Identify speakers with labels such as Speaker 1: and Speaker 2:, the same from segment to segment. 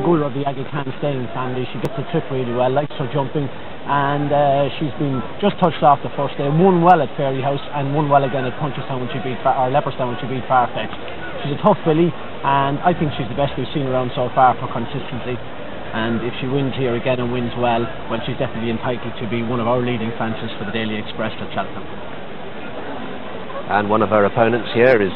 Speaker 1: Gulra of the Aga Khan Stallion family. She gets the trip really well, likes her jumping, and she's been just touched off the first day, won well at Fairyhouse and won well again at Punchestown when she beat Leopardstown when she beat Farfetch. She's a tough filly, and I think she's the best we've seen around so far for consistency. And if she wins here again and wins well, she's definitely entitled to be one of our leading fancies for the Daily Express at Cheltenham.
Speaker 2: And one of her opponents here is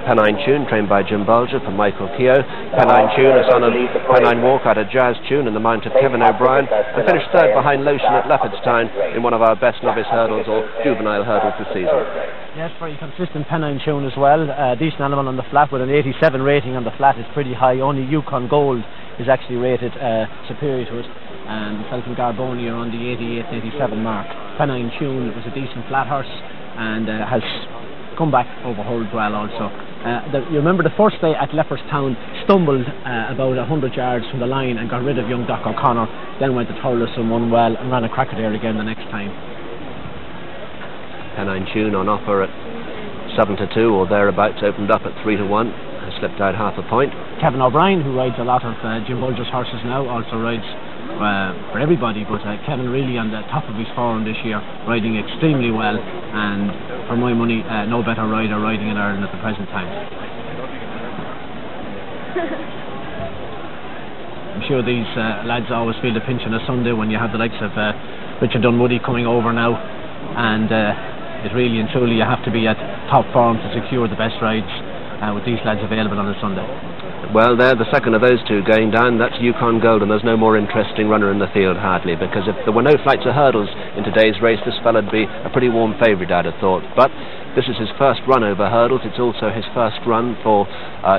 Speaker 2: Pennine Tune, trained by Jim Bolger from Michael Keogh. Pennine Tune, a son of Pennine Walk, had a Jazz Tune in the mount of Kevin O'Brien, and finished third behind Lotion at Leopardstown in one of our best novice hurdles or juvenile hurdles this season.
Speaker 1: Yes, very consistent Pennine Tune as well. Decent animal on the flat with an 87 rating on the flat is pretty high. Only Yukon Gold is actually rated superior to it. Myself and Garboni are on the 88-87 mark. Pennine Tune was a decent flat horse and has come back overhauled well also. You remember the first day at Leopardstown, stumbled about 100 yards from the line and got rid of young Doc O'Connor, then went to Thurles and won well and ran a cracker there again the next time.
Speaker 2: Pennine Tune on offer at 7-2 or thereabouts, opened up at 3-1, has slipped out half a point.
Speaker 1: Kevin O'Brien, who rides a lot of Jim Bolger's horses now, also rides for everybody, but Kevin really on the top of his form this year, riding extremely well, and for my money no better rider riding in Ireland at the present time. I'm sure these lads always feel the pinch on a Sunday when you have the likes of Richard Dunwoody coming over now, and it really and truly you have to be at top form to secure the best rides with these lads available on a Sunday.
Speaker 2: Well, they're the second of those two going down. That's Yukon Gold, and there's no more interesting runner in the field hardly, because if there were no flights of hurdles in today's race, this fellow'd be a pretty warm favourite, I'd have thought. But this is his first run over hurdles. It's also his first run for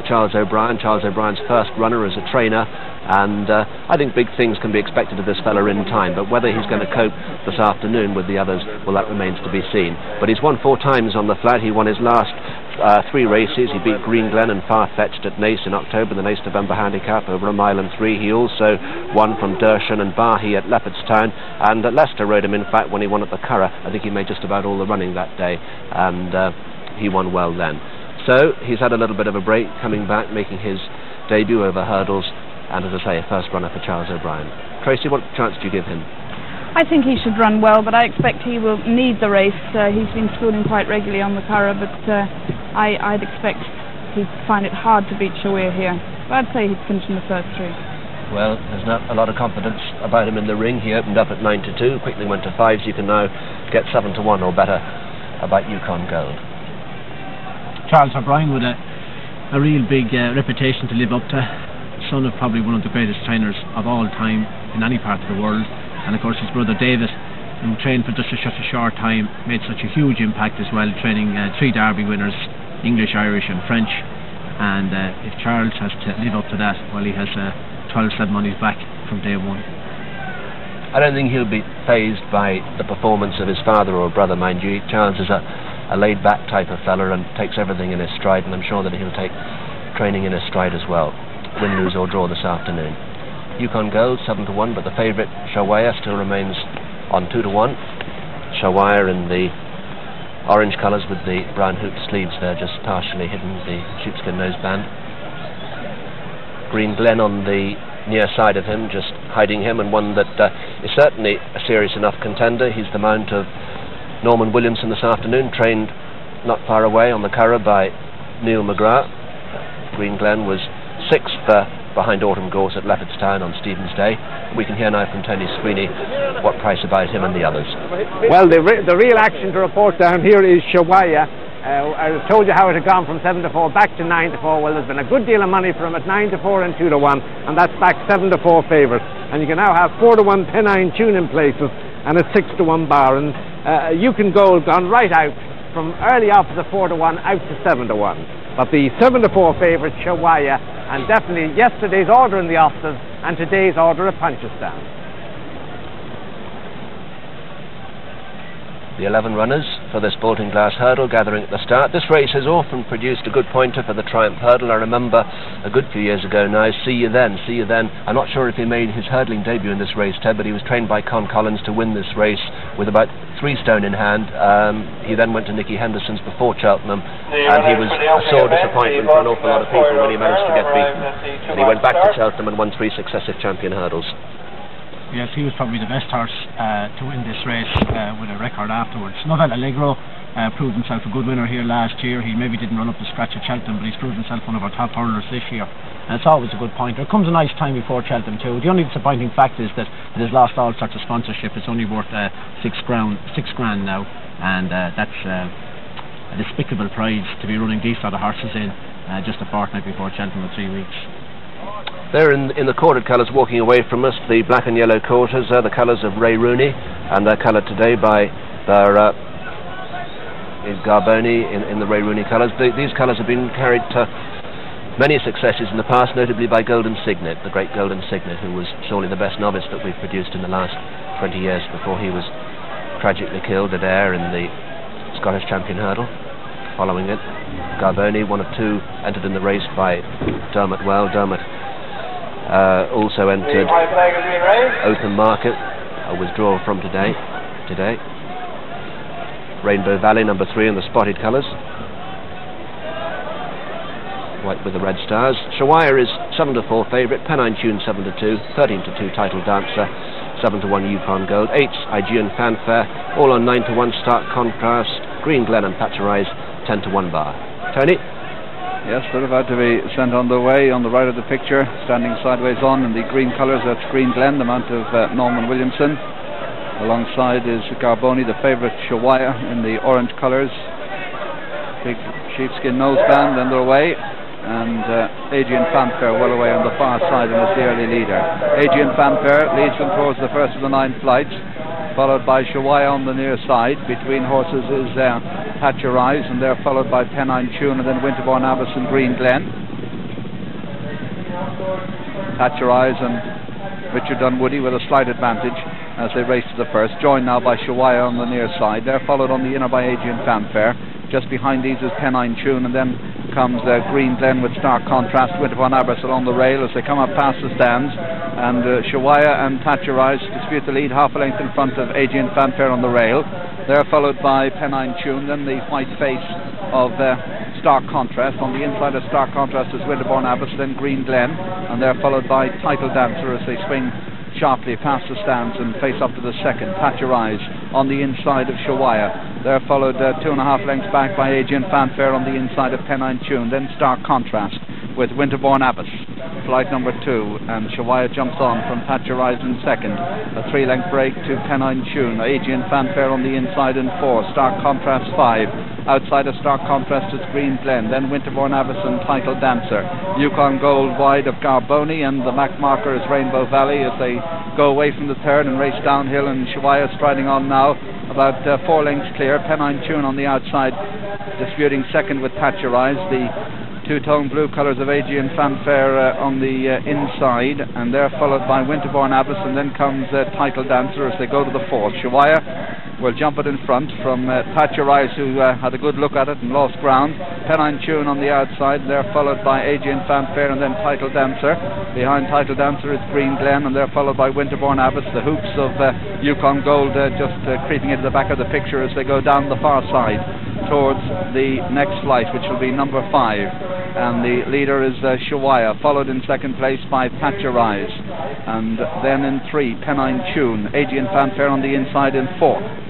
Speaker 2: Charles O'Brien. Charles O'Brien's first runner as a trainer, and I think big things can be expected of this fella in time, but whether he's going to cope this afternoon with the others, well, that remains to be seen. But he's won 4 times on the flat. He won his last 3 races. He beat Green Glen and Farfetched at Naas in October, the Naas November handicap over 1 mile and 3. He also won from Dershan and Bahi at Leopardstown, and Leicester rode him, in fact, when he won at the Curragh. I think he made just about all the running that day, and he won well then. So he's had a little bit of a break, coming back, making his debut over hurdles, and as I say, a first runner for Charles O'Brien. Tracy, what chance do you give him?
Speaker 3: I think he should run well, but I expect he will need the race. He's been schooling quite regularly on the Curragh, but I'd expect he'd find it hard to beat Shawir here. But I'd say he'd finish in the first 3.
Speaker 2: Well, there's not a lot of confidence about him in the ring. He opened up at 9-2, quickly went to 5s. You can now get 7-1 or better about Yukon Gold.
Speaker 1: Charles O'Brien with a real big reputation to live up to. Son of probably one of the greatest trainers of all time in any part of the world, and of course his brother David, who trained for just such a short time, made such a huge impact as well, training 3 Derby winners, English, Irish and French, and if Charles has to live up to that, well, he has 12-7 on his back from day 1.
Speaker 2: I don't think he'll be fazed by the performance of his father or brother, mind you. Charles is a laid-back type of fella and takes everything in his stride, and I'm sure that he'll take training in his stride as well, win, lose or draw this afternoon. Yukon Gold 7-1, but the favourite Shawaya still remains on 2-1. Shawaya in the orange colours with the brown hooped sleeves there, just partially hidden the sheepskin noseband. Green Glen on the near side of him, just hiding him, and one that is certainly a serious enough contender. He's the mount of Norman Williamson this afternoon, trained not far away on the Curragh by Neil McGrath. Green Glen was 6th behind Autumn Gorse at Leopardstown on Stephen's Day. We can hear now from Tony Sweeney what price about him and the others.
Speaker 4: Well, the real action to report down here is Shawaya. I told you how it had gone from 7-4 back to 9-4. Well, there's been a good deal of money for him at 9-4 and 2-1, and that's back 7-4 favourites. And you can now have 4-1 Pennine Tune in places and a 6-1 bar. And Yukon Gold gone right out from early off the 4-1 out to 7-1. But the 7-4 favourite Shawaya, and definitely yesterday's order in the Ostas and today's order at Punchestown.
Speaker 2: The 11 runners for this Bolton Glass hurdle gathering at the start. This race has often produced a good pointer for the Triumph hurdle. I remember a good few years ago now, See You Then. I'm not sure if he made his hurdling debut in this race, Ted, but he was trained by Con Collins to win this race with about 3 stone in hand. He then went to Nicky Henderson's before Cheltenham, and he was a sore disappointment for an awful lot of people when he managed to get beaten. And he went back to Cheltenham and won 3 successive champion hurdles.
Speaker 1: Yes, he was probably the best horse to win this race with a record afterwards. Novell Allegro proved himself a good winner here last year. He maybe didn't run up the scratch at Cheltenham, but he's proved himself one of our top hurlers this year. And it's always a good point. There comes a nice time before Cheltenham too. The only disappointing fact is that it has lost all sorts of sponsorship. It's only worth £6 grand now, and that's a despicable prize to be running these sort of horses in just a fortnight before Cheltenham in 3 weeks.
Speaker 2: They're in the quartered colours walking away from us, the black and yellow quarters are the colours of Ray Rooney, and they're coloured today by their Garboni in the Ray Rooney colours. These colours have been carried to many successes in the past, notably by Golden Signet, the great Golden Signet, who was surely the best novice that we've produced in the last 20 years before he was tragically killed at Ayr in the Scottish Champion Hurdle. Following it, Garboni, one of 2, entered in the race by Dermot Well. Dermot also entered Open Market, a withdrawal from today. Rainbow Valley, number 3 in the spotted colours, white with the red stars. Shawaya is 7-4 favourite, Pennine Tune 7-2, 13-2 Title Dancer, 7-1 Yukon Gold, 8 Aegean Fanfare, all on 9-1 Stark Contrast, Green Glen and Patcherise, 10-1 Bar. Tony?
Speaker 5: Yes, they're about to be sent on their way. On the right of the picture, standing sideways on in the green colours, that's Green Glen, the mount of Norman Williamson. Alongside is Garboni, the favourite Shawaya, in the orange colours. Big sheepskin noseband on their way, and Aegean Fanfare well away on the far side and is the early leader. Aegean Fanfare leads them towards the first of the 9 flights, followed by Shawaya on the near side. Between horses is Patcherise, and they're followed by Pennine Tune, and then Winterbourne Abbas and Green Glen. Patcherise and Richard Dunwoody with a slight advantage as they race to the first, joined now by Shawaya on the near side. They're followed on the inner by Aegean Fanfare. Just behind these is Pennine Tune, and then comes Green Glen with Stark Contrast. Winterbourne Abbas on the rail as they come up past the stands, and Shawaya and Patcherise dispute the lead half a length in front of Aegean Fanfare on the rail. They're followed by Pennine Tune, then the white face of Stark Contrast. On the inside of Stark Contrast is Winterbourne Abbas, then Green Glen, and they're followed by Title Dancer as they swing sharply past the stands and face up to the second. Patcherise on the inside of Shawaya. They're followed 2.5 lengths back by Aegean Fanfare on the inside of Pennine Tune, then Stark Contrast with Winterbourne Abbas. Flight number 2, and Shawaya jumps on from Patcherise in second. A 3-length break to Pennine Tune. Aegean Fanfare on the inside in 4. Stark Contrast 5. Outside of Stark Contrast is Green Glen, then Winterbourne Abbas and Title Dancer. Yukon Gold wide of Garboni, and the back marker is Rainbow Valley as they go away from the third and race downhill, and Shawaya striding on now about 4 lengths clear. Pennine Tune on the outside disputing second with Patcherise. The 2-tone blue colours of Aegean Fanfare on the inside, and they're followed by Winterbourne Abbas, and then comes Title Dancer as they go to the fourth. Shawaya will jump it in front from Patcherise, who had a good look at it and lost ground. Pennine Tune on the outside, they're followed by Aegean Fanfare and then Title Dancer. Behind Title Dancer is Green Glen, and they're followed by Winterbourne Abbas. The hoops of Yukon Gold just creeping into the back of the picture as they go down the far side towards the next flight, which will be number 5. And the leader is Shawaya, followed in second place by Patcherise, and then in 3 Pennine Tune. Aegean Fanfare on the inside in 4th.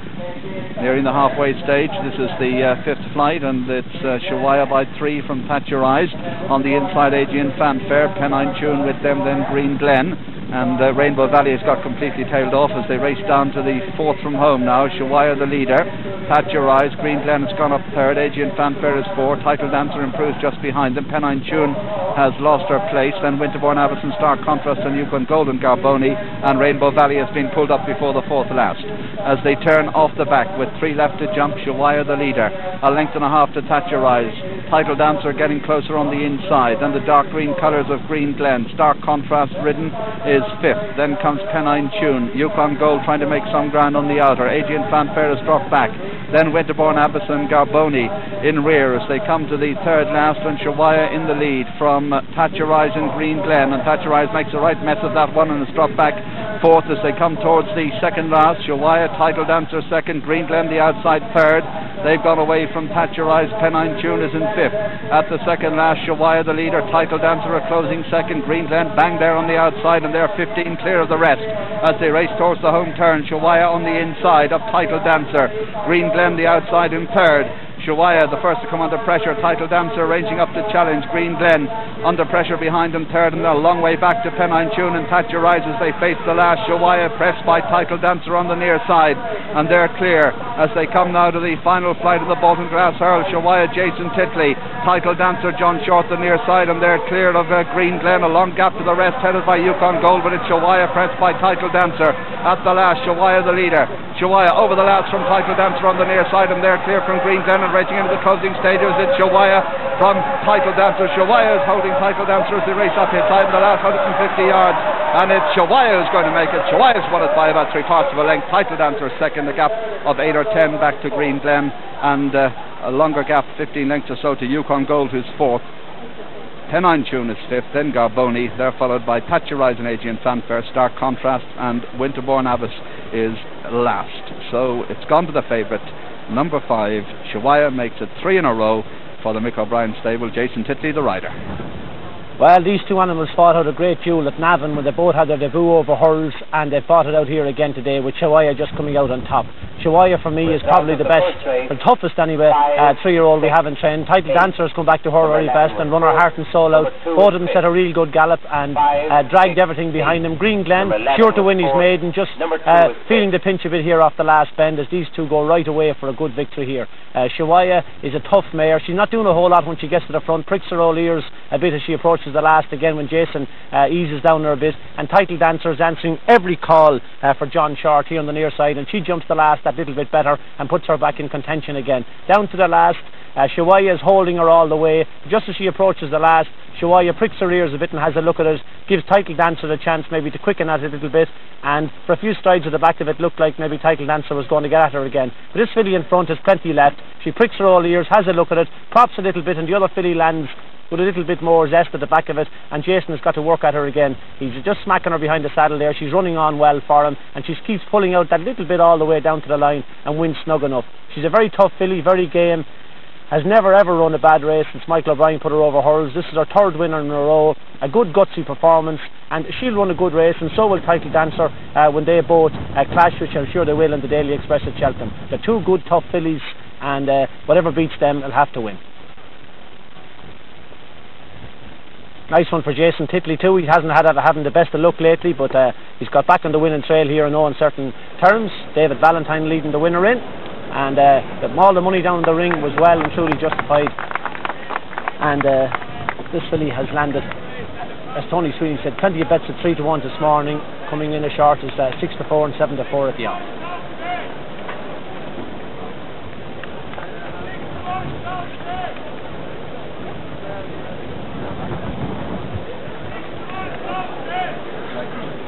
Speaker 5: Nearing the halfway stage, this is the 5th flight, and it's Shawaya by 3 from Patcherise. On the inside, Aegean Fanfare, Pennine Tune with them, then Green Glen. And Rainbow Valley has got completely tailed off as they race down to the 4th from home now. Shawaya the leader, Patcherise, Green Glen has gone up 3rd, Aegean Fanfare is 4, Title Dancer improves just behind them. Pennine Tune has lost her place, then Winterbourne Abbas and Stark Contrast and Yukon Gold and Garboni, and Rainbow Valley has been pulled up before the 4th last. As they turn off the back with 3 left to jump, Shawaya the leader, 1.5 lengths to Patcherise. Title Dancer getting closer on the inside, then the dark green colours of Green Glen. Stark Contrast ridden is 5th, then comes Pennine Tune. Yukon Gold trying to make some ground on the outer. Aegean Fanfare has dropped back. then Winterbourne Abbas and Garboni in rear as they come to the third last, and Shawaya in the lead from Thatcherize and Green Glen, and Thatcherize makes a right mess of that one and is dropped back fourth as they come towards the second last. Shawaya, Title Dancer second, Green Glen the outside third. They've gone away from Thatcherize. Pennine Tune is in fifth. At the second last, Shawaya the leader, Title Dancer a closing second, Green Glen bang there on the outside, and they're 15 clear of the rest as they race towards the home turn. Shawaya on the inside of Title Dancer, Green Glen the outside in third. Shawaya the first to come under pressure, Title Dancer ranging up to challenge, Green Glen under pressure behind him third, and they're a long way back to Pennine Tune and Thatcherize as they face the last. Shawaya pressed by Title Dancer on the near side, and they're clear as they come now to the final flight of the Bolton Glass Hurl. Shawaya, Jason Titley, Title Dancer, John Short the near side, and they're clear of Green Glen. A long gap to the rest headed by Yukon Gold, but it's Shawaya pressed by Title Dancer at the last. Shawaya the leader. Shawaya over the last from Title Dancer on the near side, and they're clear from Green Glen and racing into the closing stages. It's Shawaya from Title Dancer. Shawaya is holding Title Dancer as they race up his side in the last 150 yards, and it's Shawaya who's going to make it. Shawaya's won it by about 3/4 of a length. Title Dancer second, a gap of 8 or 10 back to Green Glen, and a longer gap, 15 lengths or so, to Yukon Gold, who's fourth. Pennine Tune is fifth, then Garboni. They're followed by Thatcherize and Adrian Fanfare, Stark Contrast, and Winterbourne Abbas is last. So it's gone to the favourite, number 5. Shawaya makes it 3 in a row for the Mick O'Brien stable. Jason Titley, the rider.
Speaker 1: Well, these two animals fought out a great duel at Navan when they both had their debut over hurls, and they fought it out here again today with Shawaya just coming out on top. Shawaya for me is probably the best, the toughest anyway, 3-year-old we have in train. Title Dancer has come back to her very best and run her heart and soul out. Both of them set a real good gallop and dragged everything behind them. Green Glen, sure to win his maiden, just feeling the pinch a bit here off the last bend as these two go right away for a good victory here. Shawaya is a tough mare. She's not doing a whole lot when she gets to the front, pricks her old ears a bit as she approaches the last again when Jason eases down her a bit, and Title Dancer is answering every call for John Short here on the near side, and she jumps the last that little bit better and puts her back in contention again. Down to the last, Shawaya is holding her all the way. Just as she approaches the last, Shawaya pricks her ears a bit and has a look at it, gives Title Dancer a chance maybe to quicken at it a little bit, and for a few strides at the back of it looked like maybe Title Dancer was going to get at her again. But this filly in front has plenty left. She pricks her all ears, has a look at it, props a little bit, and the other filly lands with a little bit more zest at the back of it, and Jason has got to work at her again. He's just smacking her behind the saddle there. She's running on well for him, and she keeps pulling out that little bit all the way down to the line and wins snug enough. She's a very tough filly, very game, has never ever run a bad race since Michael O'Brien put her over hurls. This is her third winner in a row, a good gutsy performance, and she'll run a good race, and so will Title Dancer when they both clash, which I'm sure they will in the Daily Express at Cheltenham. They're two good tough fillies, and whatever beats them will have to win. Nice one for Jason Titley too. He hasn't had having the best of luck lately, but he's got back on the winning trail here in no uncertain terms. David Valentine leading the winner in, and all the money down the ring was well and truly justified. And this filly has landed, as Tony Sweeney said, plenty of bets at 3-1 this morning, coming in as short as 6-4 and 7-4 at the odds.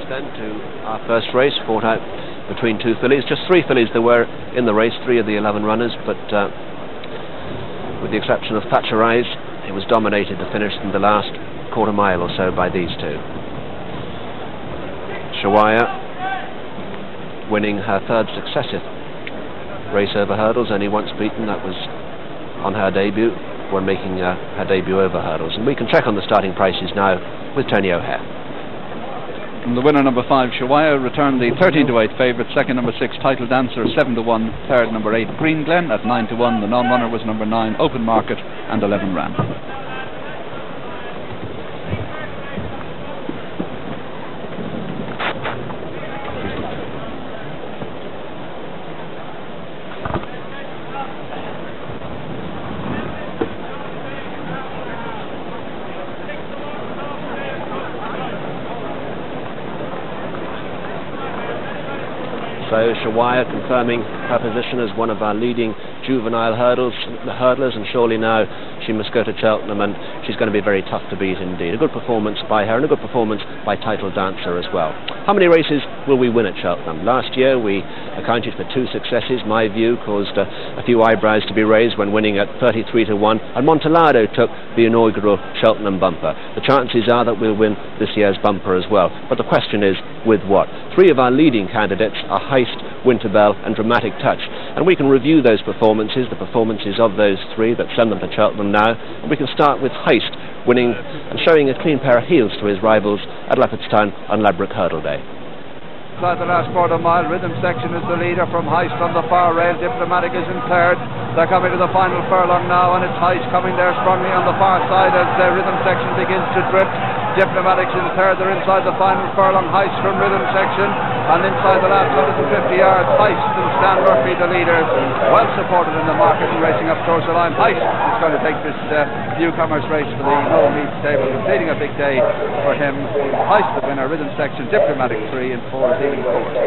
Speaker 2: Then to our first race, fought out between two fillies. Just 3 fillies there were in the race, 3 of the 11 runners, but with the exception of Thatcherize, it was dominated to finish in the last quarter mile or so by these two. Shawaya winning her third successive race over hurdles, only once beaten. That was on her debut when making her debut over hurdles. And we can check on the starting prices now with Tony O'Hare.
Speaker 5: And the winner, number 5, Shawaya, returned the 13-8 favourite. Second, number 6, Title Dancer, 7-1. Third, number 8, Green Glen at 9-1. The non-runner was number 9, Open Market, and 11 ran.
Speaker 2: So Shawaya confirming her position as one of our leading juvenile hurdlers, and surely now she must go to Cheltenham, and she's going to be very tough to beat indeed. A good performance by her, and a good performance by Title Dancer as well. How many races will we win at Cheltenham? Last year we accounted for 2 successes. My View caused a few eyebrows to be raised when winning at 33 to 1, and Montelado took the inaugural Cheltenham bumper. The chances are that we'll win this year's bumper as well, but the question is, with what? 3 of our leading candidates are Heist, Winterbelle and Dramatic Touch, and we can review those performances, the performances of those 3 that send them to Cheltenham now, and we can start with Heist winning and showing a clean pair of heels to his rivals at Leopardstown on Ladbroke Hurdle Day.
Speaker 5: Inside the last quarter mile, Rhythm Section is the leader from Heist on the far rail. Diplomatic is in third. They're coming to the final furlong now, and it's Heist coming there strongly on the far side as the Rhythm Section begins to drift. Diplomatic's in third. They're inside the final furlong. Heist from Rhythm Section, and inside the last 150 yards, Heist and Stan Murphy the leaders, well supported in the market and racing up towards the line. Heist is going to take this newcomers race for the No Meat stable, completing a big day for him. Heist the winner, Rhythm Section, Diplomatic 3 and 4 is leading forward.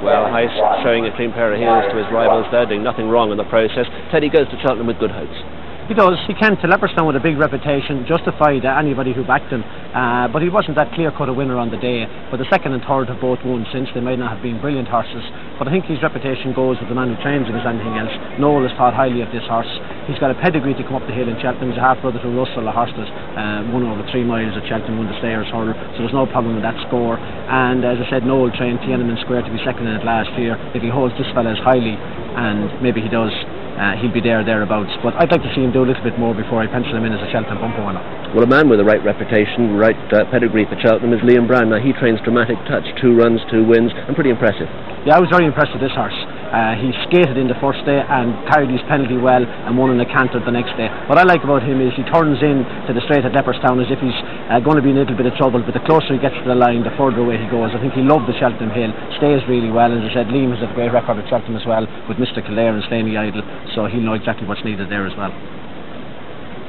Speaker 2: Well, Heist showing a clean pair of heels to his rivals there, doing nothing wrong in the process. Teddy goes to Cheltenham with good hopes.
Speaker 1: He does. He came to Leopardstown with a big reputation, justified anybody who backed him, but he wasn't that clear-cut a winner on the day. But the second and third have both won since. They might not have been brilliant horses, but I think his reputation goes with the man who trains him as anything else. Noel has thought highly of this horse. He's got a pedigree to come up the hill in Cheltenham. He's a half-brother to Russell, a horse that won over 3 miles at Cheltenham, won the Stayers Hurdle, so there's no problem with that score. And as I said, Noel trained Tiananmen Square to be second in it last year. If he holds this fella as highly, and maybe he does, he'll be thereabouts. But I'd like to see him do a little bit more before I pencil him in as a Cheltenham bumper winner.
Speaker 2: Well, a man with the right reputation, right pedigree for Cheltenham is Liam Brown. Now, he trains Dramatic Touch, 2 runs, 2 wins, and pretty impressive.
Speaker 1: Yeah, I was very impressed with this horse. He skated in the first day and carried his penalty well and won in a canter the next day. What I like about him is he turns in to the straight at Leopardstown as if he's going to be in a little bit of trouble, but the closer he gets to the line, the further away he goes. I think he loved the Cheltenham Hill, stays really well. As I said, Liam has a great record at Cheltenham as well with Mr. Kildare and Slaney Idle, so he'll know exactly what's needed there as well.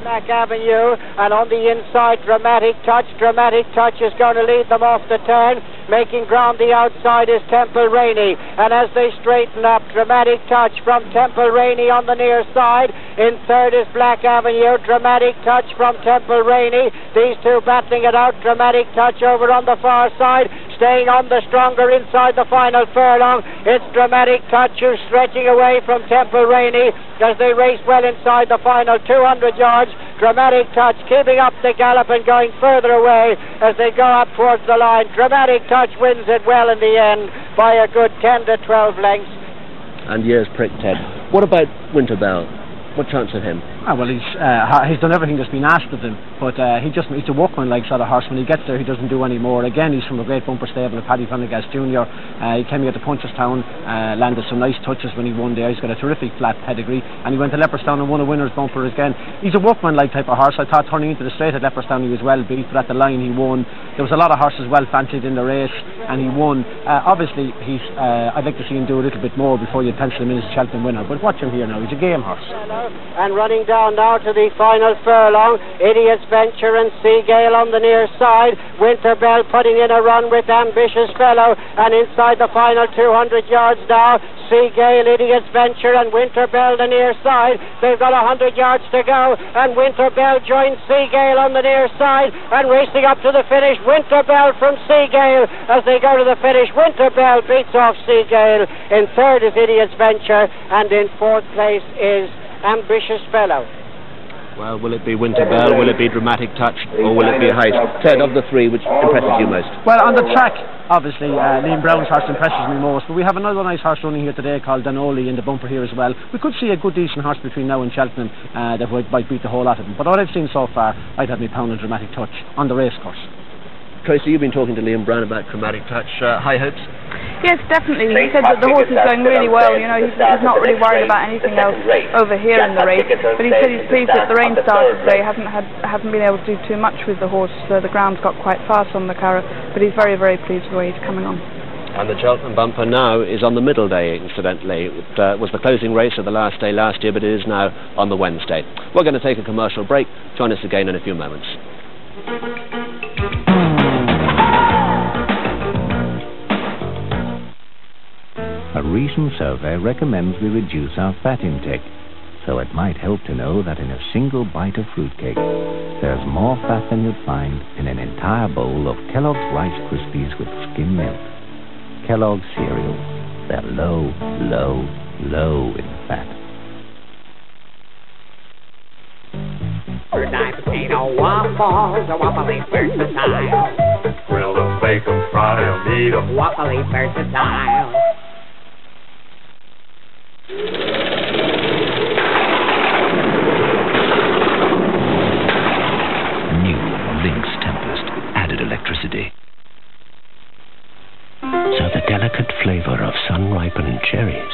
Speaker 6: Black Avenue, and on the inside Dramatic Touch. Dramatic Touch is going to lead them off the turn. Making ground the outside is Temple Rainey, and as they straighten up, Dramatic Touch from Temple Rainey on the near side. In third is Black Avenue. Dramatic Touch from Temple Rainey. These 2 battling it out. Dramatic Touch over on the far side, staying on the stronger inside the final furlong. It's Dramatic Touch who's stretching away from Temple Rainey as they race well inside the final 200 yards. Dramatic Touch keeping up the gallop and going further away as they go up towards the line. Dramatic Touch wins it well in the end by a good 10 to 12 lengths.
Speaker 2: And years prick, Ted. What about Winterbelle? What chance of him?
Speaker 1: Well, he's done everything that's been asked of him, but he's a workman-like sort of horse. When he gets there, he doesn't do any more. Again, he's from a great bumper stable of Paddy Prendergast Jr. He came here to Punchestown, landed some nice touches when he won there. He's got a terrific flat pedigree, and he went to Leopardstown and won a winner's bumper again. He's a workman-like type of horse. I thought turning into the straight at Leopardstown he was well beat, but at the line he won. There was a lot of horses well fancied in the race, and he won. Obviously, I'd like to see him do a little bit more before you pencil him in as a Cheltenham winner, but watch him here now. He's a game horse.
Speaker 6: And running down now to the final furlong, Idiot's Venture and Seagale on the near side. Winterbelle putting in a run with Ambitious Fellow, and inside the final 200 yards now, Seagale, Idiot's Venture and Winterbelle the near side. They've got 100 yards to go, and Winterbelle joins Seagale on the near side, and racing up to the finish, Winterbelle from Seagale as they go to the finish. Winterbelle beats off Seagale. In third is Idiot's Venture, and in fourth place is Ambitious Fellow.
Speaker 2: Well, will it be Winterbelle, will it be Dramatic Touch, or will it be Heist? Ted, of the 3, which impresses you most?
Speaker 1: Well, on the track, obviously, Liam Brown's horse impresses me most, but we have another nice horse running here today called Danoli in the bumper here as well. We could see a good, decent horse between now and Cheltenham that might beat the whole lot of them. But what I've seen so far, I'd have me pound on Dramatic Touch on the race course.
Speaker 2: Tracy, you've been talking to Liam Brown about Dramatic Touch. High hopes?
Speaker 3: Yes, definitely. He said that the horse is going really well. You know, he's not really worried about anything else over here in the race. But he said he's pleased that the rain started today. Hasn't been able to do too much with the horse. The ground's got quite fast on the Curragh, but he's very, very pleased with the way he's coming on.
Speaker 2: And the Cheltenham bumper now is on the middle day, incidentally. It was the closing race of the last day last year, but it is now on the Wednesday. We're going to take a commercial break. Join us again in a few moments.
Speaker 7: A recent survey recommends we reduce our fat intake. so it might help to know that in a single bite of fruitcake, there's more fat than you'd find in an entire bowl of Kellogg's Rice Krispies with skim milk. Kellogg's cereal, they're low, low, low in fat.
Speaker 8: Dime potato waffles, a waffly versatile.
Speaker 9: Grill 'em, bake 'em, fry 'em, eat 'em.
Speaker 8: Waffly versatile.
Speaker 10: New Lynx Tempest added electricity, so the delicate flavor of sun-ripened cherries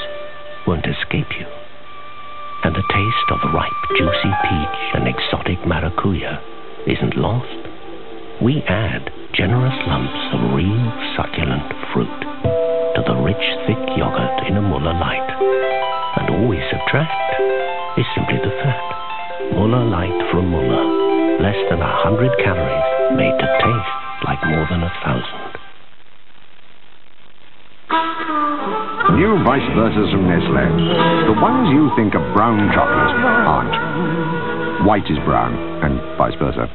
Speaker 10: won't escape you, and the taste of ripe, juicy peach and exotic maracuya isn't lost. We add generous lumps of real succulent fruit to the rich, thick yogurt in a Muller Light. And all we subtract is simply the fat. Muller Light from Muller. Less than 100 calories, made to taste like more than 1,000.
Speaker 11: New Vice Versas from Nestle. The ones you think are brown chocolate aren't. White is brown, and vice versa.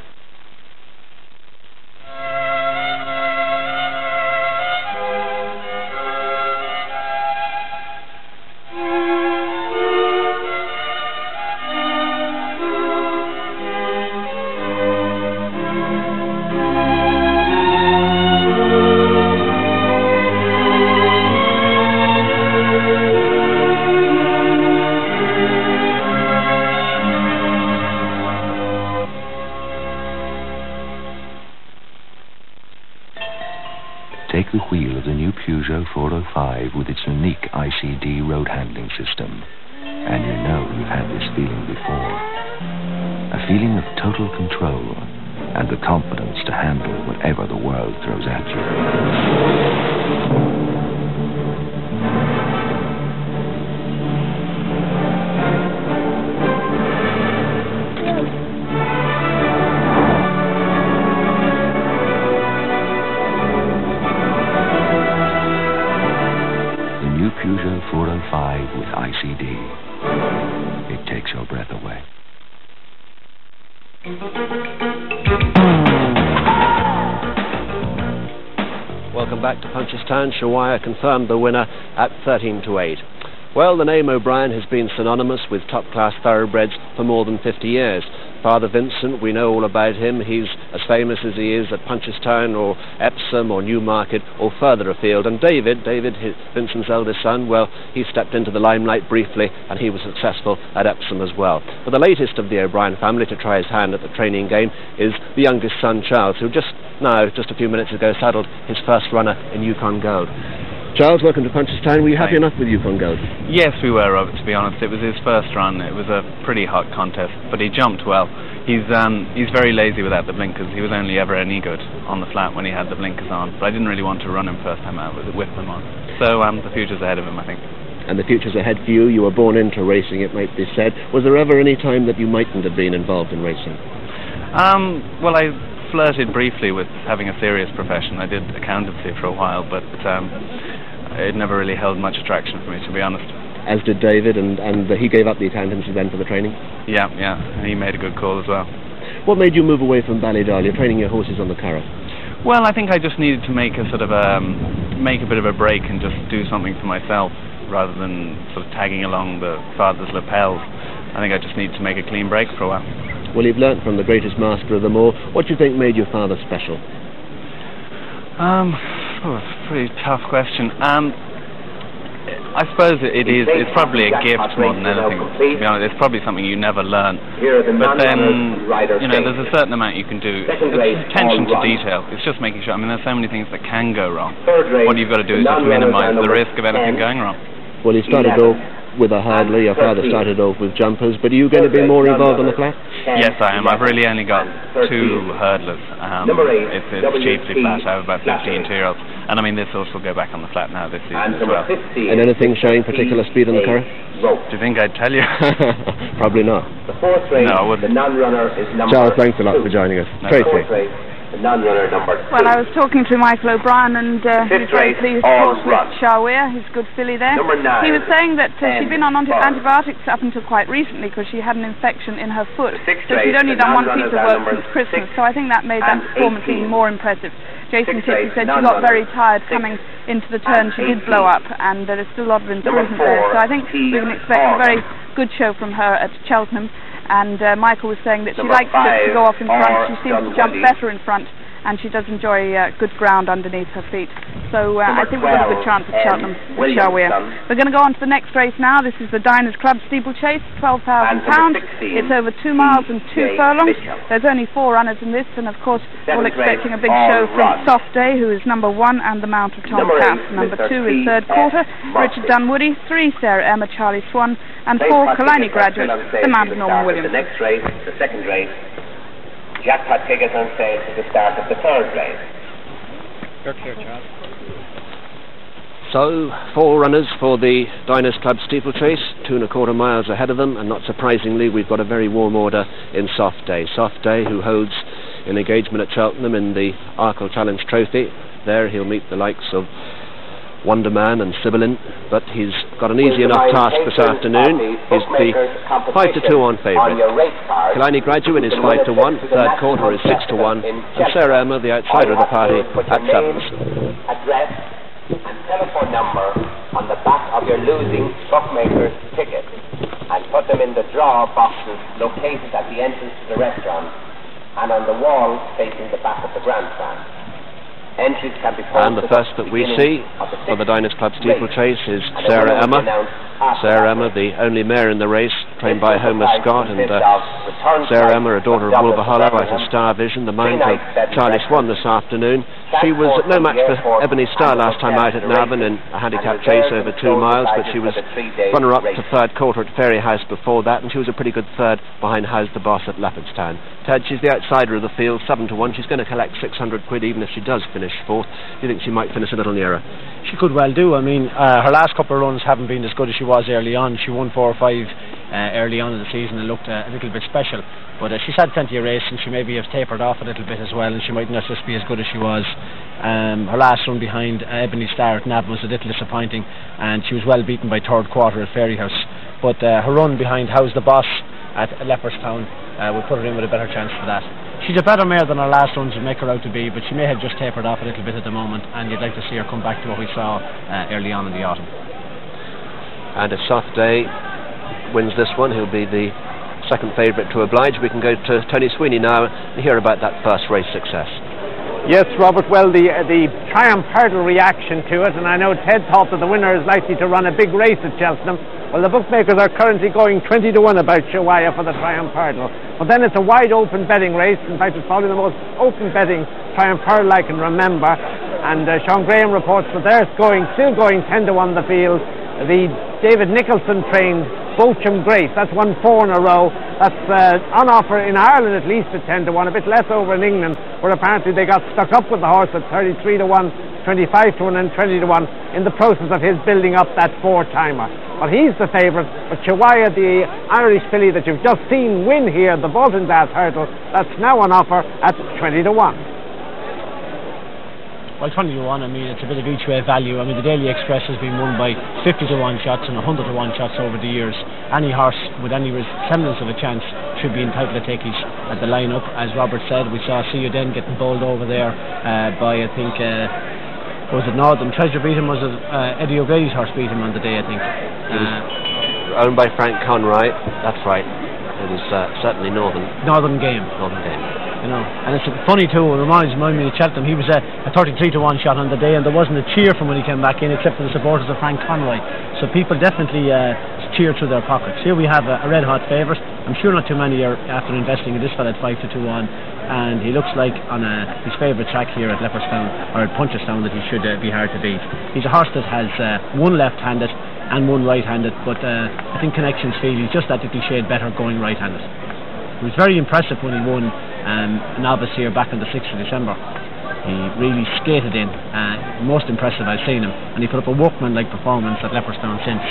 Speaker 10: Take the wheel of the new Peugeot 405 with its unique ICD road handling system, and you know you've had this feeling before. A feeling of total control and the confidence to handle whatever the world throws at you. Peugeot 405 with ICD. It takes your breath away.
Speaker 2: Welcome back to Punchestown. Shawaya confirmed the winner at 13-8. Well, the name O'Brien has been synonymous with top-class thoroughbreds for more than 50 years. Father Vincent, we know all about him. He's as famous as he is at Punchestown or Epsom or Newmarket or further afield. And David, Vincent's eldest son, well, he stepped into the limelight briefly and he was successful at Epsom as well. But the latest of the O'Brien family to try his hand at the training game is the youngest son, Charles, who just a few minutes ago, saddled his first runner in Yukon Gold. Charles, welcome to Punchestown. Were you happy enough with Yukon Gold?
Speaker 12: Yes, we were, Robert, to be honest. It was his first run. It was a pretty hot contest, but he jumped well. He's very lazy without the blinkers. He was only ever any good on the flat when he had the blinkers on, but I didn't really want to run him first time out with them on. So the future's ahead of him, I think.
Speaker 2: And the future's ahead for you. You were born into racing, it might be said. Was there ever any time that you mightn't have been involved in racing?
Speaker 12: Well, I flirted briefly with having a serious profession. I did accountancy for a while, but it never really held much attraction for me, to be honest.
Speaker 2: As did David, and he gave up the accountancy then for the training?
Speaker 12: Yeah, and he made a good call as well.
Speaker 2: What made you move away from Ballydal? You're training your horses on the Curragh.
Speaker 12: Well, I think I just needed to make a sort of make a bit of a break and just do something for myself rather than sort of tagging along the father's lapels. I think I just needed to make a clean break for a while.
Speaker 2: Well, you've learnt from the greatest master of them all. What do you think made your father special?
Speaker 12: Pretty tough question. I suppose it's probably a gift more than anything, to be honest. It's probably something you never learn. But then, there's a certain amount you can do. It's attention to detail. It's just making sure. I mean, there's so many things that can go wrong. What you've got to do is just minimize the risk of anything going wrong.
Speaker 2: Well, he started off with a hurdler. Your father started off with jumpers. But are you going to be more involved on the flat?
Speaker 12: Yes, I am. I've really only got 2 hurdlers. It's chiefly flat. I have about 15 2-year-olds. And I mean, this horse will go back on the flat now this season as well.
Speaker 2: And anything showing particular speed on the Curragh?
Speaker 12: Do you think I'd tell you?
Speaker 2: Probably not.
Speaker 12: No, I wouldn't.
Speaker 2: Charles, thanks a lot for joining us.
Speaker 12: No,
Speaker 2: Tracy.
Speaker 13: the non-runner number 2.
Speaker 3: Well, I was talking to Michael O'Brien, and he was very pleased, of course, with Shawea, his good filly there.
Speaker 13: Number 9.
Speaker 3: He was saying that she'd been on antibiotics up until quite recently because she had an infection in her foot. So she'd only done one piece of work since Christmas, so I think that made that performance even more impressive. Jason Tippy said she got very tired coming into the turn. She did blow up, and there's still a lot of improvement there. So I think we can expect a very good show from her at Cheltenham. And Michael was saying that she likes to go off in front. She seems to jump better in front, and she does enjoy good ground underneath her feet. So I think we've got a good chance at Cheltenham with Shawea. We're going to go on to the next race now. This is the Diners Club Steeplechase, £12,000. It's over 2 miles and 2 furlongs. There's only 4 runners in this, and of course we're expecting a big show from Soft Day, who is number 1, and the Mount of Tom Cass. Number 2 is Third Quarter, Richard Dunwoody. 3, Sarah Emma, Charlie Swan, and 4, Kalani Graduate, the Mount of Norman Williams.
Speaker 13: The next race, the second race, jackpot tickets on sale to the start of the third race.
Speaker 4: You're clear, Charles.
Speaker 2: So, 4 runners for the Diners Club Steeplechase, 2 1/4 miles ahead of them, and not surprisingly we've got a very warm order in Soft Day. Soft Day, who holds an engagement at Cheltenham in the Arkle Challenge Trophy. There he'll meet the likes of Wonderman and Sibyllin, but he's got an easy enough task this afternoon. He's the 5-2 favourite. Kalani Graduate is 5-1, Third Quarter is 6-1, and Sarah Emma, the outsider of the party, at 7s.
Speaker 13: Address and telephone number on the back of your losing bookmaker's ticket, and put them in the draw boxes located at the entrance to the restaurant and on the wall facing the back of the grandstand. Entries can be
Speaker 2: and the first that we see for the Diners Club Steeplechase is Sarah Emma. Sarah Emma, the only mare in the race, trained by Homer Scott, and Sarah Emma, a daughter of Wolverhollow, out of Star Vision, the mount of Charlie Swan this afternoon. She was no match for Ebony Star last time out at Navan in a handicap chase over 2 miles, but she was runner-up to Third Quarter at Fairyhouse before that, and she was a pretty good third behind How's the Boss at Leopardstown. Ted, she's the outsider of the field, 7-1. She's going to collect 600 quid even if she does finish 4th. Do you think she might finish a little nearer?
Speaker 1: She could well do. I mean, her last couple of runs haven't been as good as she was early on. She won 4 or 5 early on in the season and looked a little bit special. But she's had plenty of race, and she maybe has tapered off a little bit as well, and she might not just be as good as she was. Her last run behind Ebony Star at Navan was a little disappointing, and she was well beaten by Third Quarter at Fairyhouse. But her run behind How's the Boss at Leopardstown will put her in with a better chance for that. She's a better mare than her last runs would make her out to be, but she may have just tapered off a little bit at the moment, and you'd like to see her come back to what we saw early on in the autumn.
Speaker 2: And if Soft Day wins this one, he'll be the second favourite to oblige. We can go to Tony Sweeney now and hear about that first race success.
Speaker 4: Yes, Robert, well, the Triumph Hurdle reaction to it, and I know Ted thought that the winner is likely to run a big race at Cheltenham. Well, the bookmakers are currently going 20-1 about Shawaya for the Triumph Hurdle. But then it's a wide open betting race. In fact, it's probably the most open betting Triumph Hurdle I can remember. And Sean Graham reports that they're still going 10-1 the field. The David Nicholson trained Beauchamp Grace, that's won 4 in a row. That's on offer in Ireland at least at 10-1, a bit less over in England, where apparently they got stuck up with the horse at 33-1, 25-1 and 20-1 in the process of his building up that 4-timer. But he's the favourite. But Shawaya, the Irish filly that you've just seen win here, the Baltinglass Hurdle, that's now on offer at 20-1.
Speaker 1: Well, 20-1, I mean, it's a bit of each way value. I mean, the Daily Express has been won by 50-1 shots and 100-1 shots over the years. Any horse with any semblance of a chance should be entitled to take his at the line-up. As Robert said, we saw See You Then getting bowled over there by, I think, was it Northern Treasure beat him? Was it Eddie O'Grady's horse beat him on the day, I think?
Speaker 2: It was owned by Frank Conroy, that's right. It was certainly Northern Game. You know, and it's funny too, it reminds me of Cheltenham. He was a 33-1 shot on the day, and there wasn't a cheer from when he came back in except for the supporters of Frank Conroy. So people definitely cheer through their pockets. Here we have a red hot favourite. I'm sure not too many are after investing in this fella at 5-2 on, and he looks like on his favourite track here at Leopardstown or at Punchestown that he should be hard to beat. He's a horse that has one left-handed and one right-handed, but I think connections feel he's just that little shade better going right-handed. It was very impressive when he won Novice here back on the 6th of December. He really skated in, most impressive I've seen him, and he put up a workman-like performance at Leopardstown since.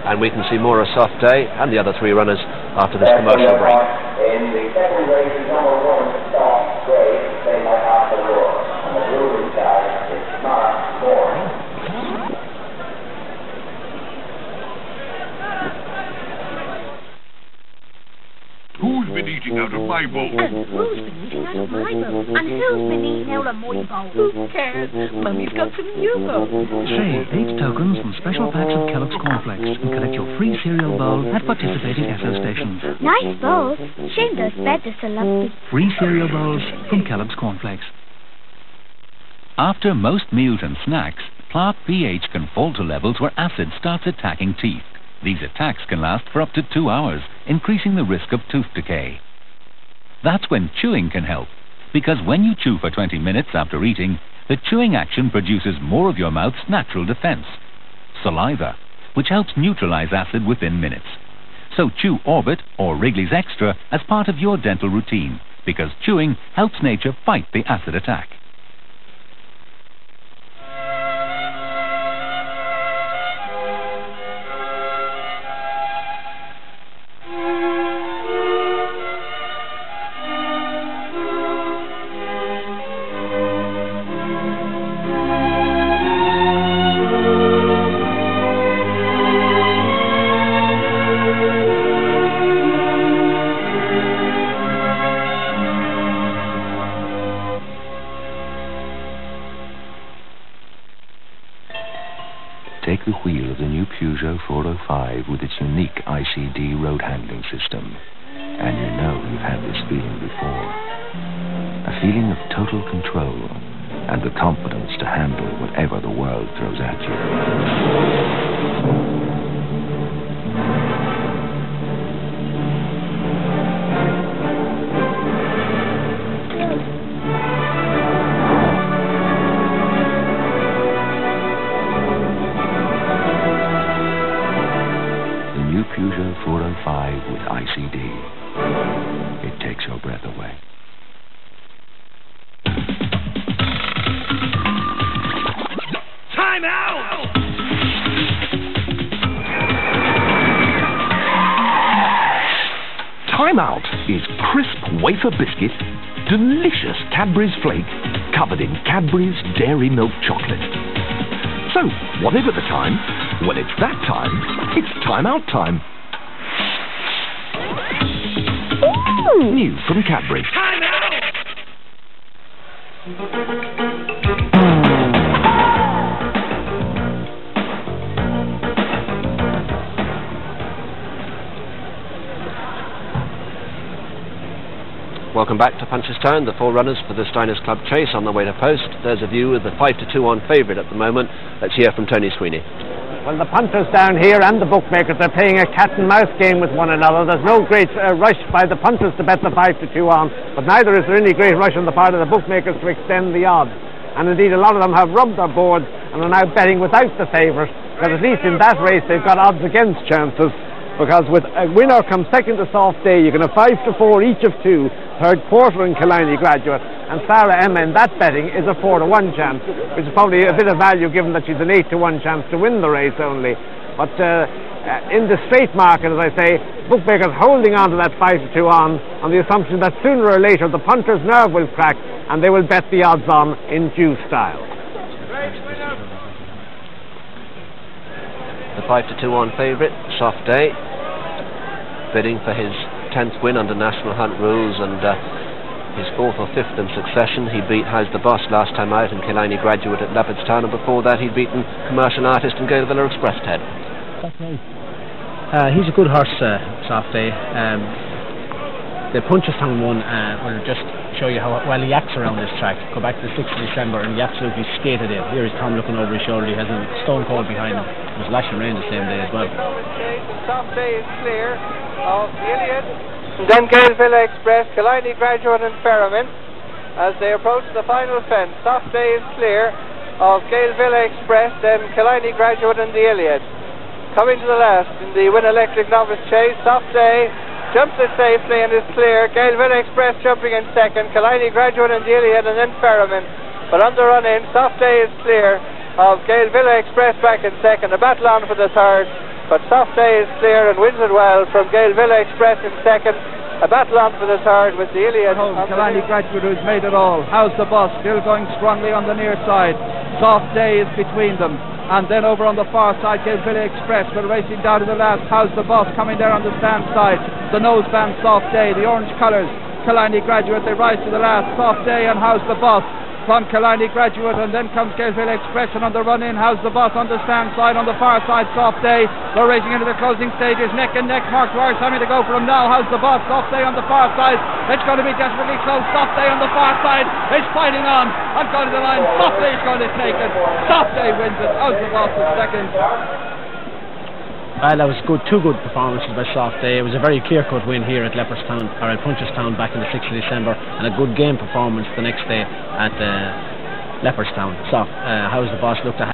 Speaker 2: And we can see more of Soft Day and the other 3 runners after this commercial break.
Speaker 13: In the second race, number 1, Soft Day,
Speaker 14: And who's been eating out of my bowl? And who's been eating out of my bowl? Who cares? Mummy's got some new bowls.
Speaker 15: Say 8 tokens from special packs of Kellogg's Cornflakes and collect your free cereal bowl at participating Esso stations.
Speaker 14: Nice bowls. Shame those beds are so lumpy.
Speaker 15: Free cereal bowls from Kellogg's Cornflakes. After most meals and snacks, plaque pH can fall to levels where acid starts attacking teeth. These attacks can last for up to 2 hours, increasing the risk of tooth decay. That's when chewing can help, because when you chew for 20 minutes after eating, the chewing action produces more of your mouth's natural defense, saliva, which helps neutralize acid within minutes. So chew Orbit or Wrigley's Extra as part of your dental routine, because chewing helps nature fight the acid attack.
Speaker 7: Take the wheel of the new Peugeot 405 with its unique ICD road handling system, and you know you've had this feeling before. A feeling of total control and the confidence to handle whatever the world throws at you. Peugeot 405 with ICD. It takes your breath away.
Speaker 16: Time out!
Speaker 17: Time Out is crisp wafer biscuit, delicious Cadbury's flake, covered in Cadbury's Dairy Milk chocolate. So, whatever the time, when it's that time, it's Time Out time. Ooh. New from Cadbury.
Speaker 16: Time out!
Speaker 2: Welcome back to Punchestown, the four runners for the Steiners Club Chase on the way to post. There's a view of the 5-2 on favourite at the moment. Let's hear from Tony Sweeney.
Speaker 4: Well, the punters down here and the bookmakers are playing a cat and mouse game with one another. There's no great rush by the punters to bet the 5-2 on, but neither is there any great rush on the part of the bookmakers to extend the odds. And indeed, a lot of them have rubbed their boards and are now betting without the favourite, because at least in that race they've got odds against chances. Because with a winner come second to Soft Day, you can have 5-4 each of two, third quarter in Killiney Graduate, and Sarah Emma in that betting is a 4-1 chance, which is probably a bit of value given that she's an 8-1 chance to win the race only. But in the straight market, as I say, bookmakers holding on to that 5-2 on the assumption that sooner or later the punter's nerve will crack and they will bet the odds on in due style.
Speaker 2: The 5-2 on favourite, Soft Day, bidding for his 10th win under National Hunt rules and his 4th or 5th in succession. He beat How's the Boss last time out in Killiney Graduate at Leopardstown, and before that he'd beaten Commercial Artist and Gale Villa Express Ted.
Speaker 1: He's a good horse, Soft Day. The Punchestown one will just show you how well he acts around this track. Go back to the 6th of December and he absolutely skated in. Here is Tom looking over his shoulder. He has a stone cold behind him. It was lashing rain the same day as well.
Speaker 18: Soft Day is clear of the Iliad, then Gale Villa Express, Killiney Graduate and Ferryman as they approach the final fence. Soft Day is clear of Gale Villa Express, then Killiney Graduate and the Iliad. Coming to the last in the Win Electric Novice Chase, Soft Day jumps it safely and is clear. Gale Villa Express jumping in second, Killiney Graduate and the Iliad, and then Ferryman. But on the run in, Soft Day is clear of Gale Villa Express back in second, a battle on for the third. But Soft Day is clear and wins it well from Gale Villa Express in second. A battle on for the third with the Iliad.
Speaker 5: Killiney Graduate who's made it all. How's the Boss still going strongly on the near side. Soft Day is between them. And then over on the far side, Gale Villa Express will racing down to the last. How's the Boss coming there on the stand side. The noseband Soft Day, the orange colours
Speaker 16: Killiney Graduate. They rise to the last. Soft Day and How's the Boss from Killiney Graduate, and then comes Galeville Express, and on the run in, How's the Boss on the stand side, on the far side, Soft Day. They're racing into the closing stages, neck and neck. Mark Dwyer's having to go for him now. How's the Boss? Soft Day on the far side. It's going to be desperately close. Soft Day on the far side is fighting on and going to the line. Soft Day is going to take it. Soft Day wins it. How's the Boss is second.
Speaker 1: Well, that was good. Two good performances by Soft Day. It was a very clear-cut win here at Leopardstown, or at Punchestown back on the 6th of December, and a good game performance the next day at Leopardstown. So, How's the Boss looked at